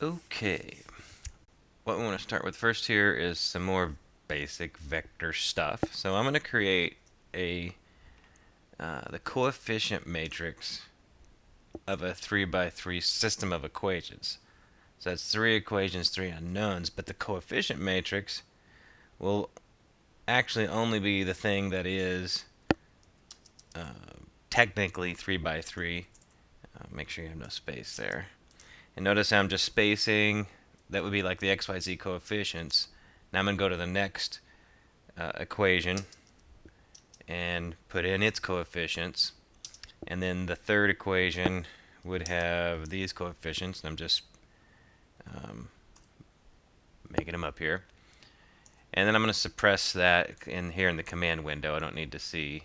Okay, what we want to start with first here is some more basic vector stuff. So I'm going to create a the coefficient matrix of a 3 by 3 system of equations. So that's three equations, three unknowns, but the coefficient matrix will actually only be the thing that is technically 3 by 3. Make sure you have no space there. And notice how I'm just spacing. That would be like the XYZ coefficients. Now I'm going to go to the next equation and put in its coefficients. And then the third equation would have these coefficients. And I'm just um, making them up here. And then I'm going to suppress that in here in the command window. I don't need to see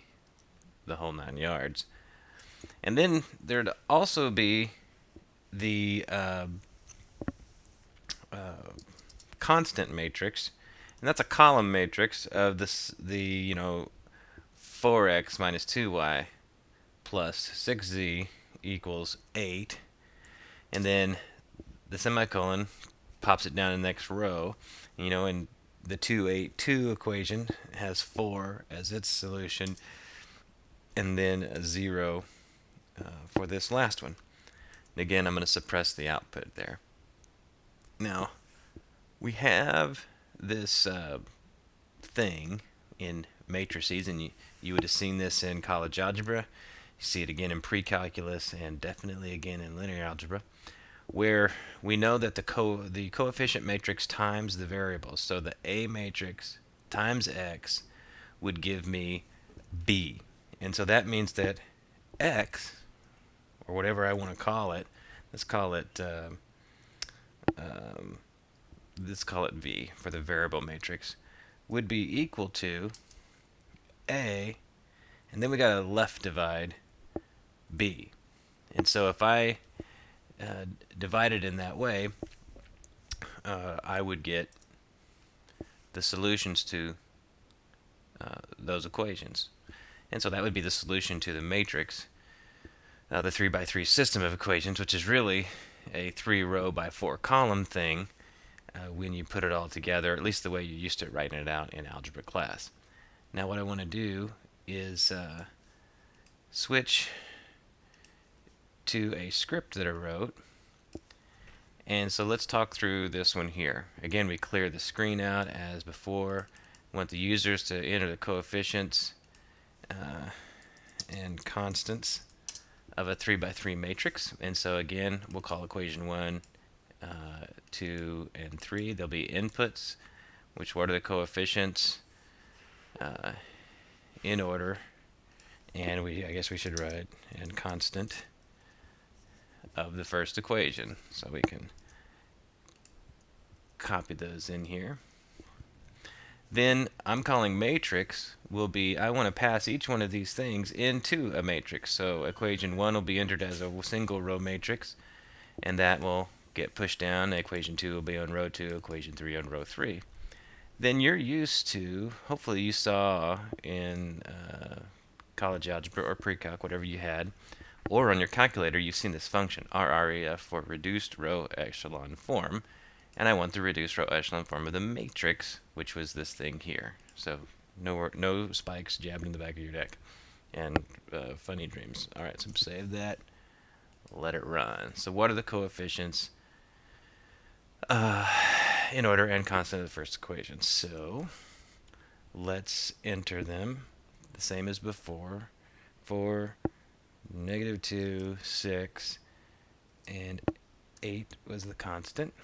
the whole 9 yards. And then there'd also be the constant matrix, and that's a column matrix of this the 4x minus 2y plus 6z equals 8, and then the semicolon pops it down in the next row. And the 282 equation has 4 as its solution, and then a 0 for this last one. And again, I'm going to suppress the output there. Now, we have this thing in matrices, and you would have seen this in college algebra. You see it again in pre-calculus and definitely again in linear algebra, where we know that the coefficient matrix times the variables. So the A matrix times X would give me B. And so that means that X, or whatever I want to call it, let's call it V for the variable matrix, would be equal to A, and then we got to left divide B. And so if I divide it in that way, I would get the solutions to those equations. And so that would be the solution to the matrix, the 3 by 3 system of equations, which is really a 3-row by 4-column thing when you put it all together, at least the way you used to writing it out in algebra class. Now what I want to do is switch to a script that I wrote. And so let's talk through this one here. Again, we clear the screen out as before. We want the users to enter the coefficients and constants of a 3 by 3 matrix. And so again, we'll call equation 1, 2, and 3. There'll be inputs, which what are the coefficients in order. And I guess we should write and constant of the first equation. So we can copy those in here. Then I'm calling matrix will be, I want to pass each one of these things into a matrix. So equation 1 will be entered as a single row matrix, and that will get pushed down. Equation 2 will be on row 2, equation 3 on row 3. Then you're used to, hopefully you saw in college algebra or pre-calc, whatever you had, or on your calculator, you've seen this function, RREF, for reduced row echelon form. And I want the reduced row echelon form of the matrix, which was this thing here. So no spikes jabbed in the back of your deck. And funny dreams. All right, so save that. Let it run. So what are the coefficients in order and constant of the first equation? So let's enter them the same as before. 4, -2, 6, and 8 was the constant.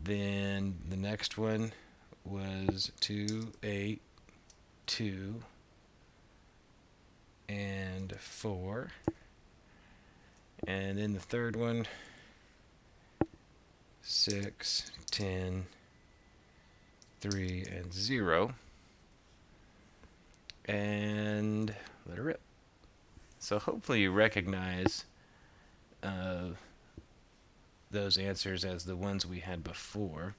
Then the next one was 2, 8, 2, and 4. And then the third one, 6, 10, 3, and 0. And let it rip. So hopefully you recognize those answers as the ones we had before,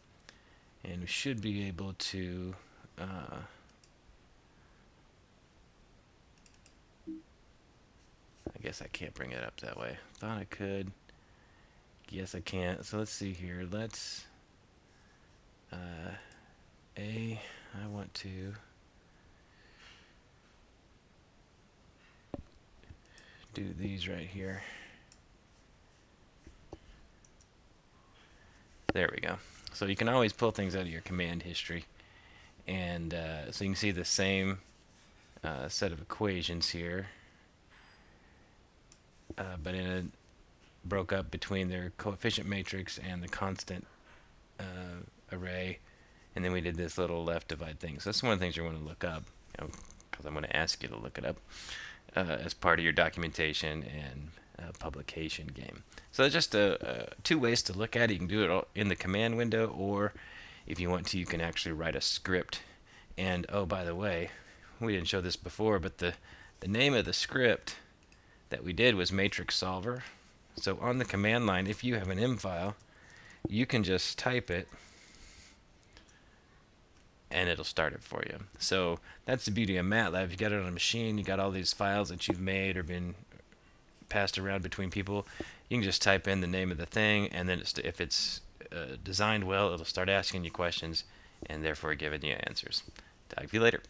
and we should be able to I guess I can't bring it up that way. Thought I could. Yes, I can't. So let's see here. Let's I want to do these right here. There we go. So you can always pull things out of your command history, and so you can see the same set of equations here, but in a broke up between their coefficient matrix and the constant array, and then we did this little left divide thing. So that's one of the things you want to look up, because I'm going to ask you to look it up as part of your documentation and publication game. So just two ways to look at it. You can do it all in the command window, or if you want to, you can actually write a script. And oh, by the way, we didn't show this before, but the name of the script that we did was matrixsolver. So on the command line, if you have an M file, you can just type it and it'll start it for you. So that's the beauty of MATLAB. You got it on a machine, you got all these files that you've made or been passed around between people. You can just type in the name of the thing, and then if it's designed well, it'll start asking you questions and therefore giving you answers. Talk to you later.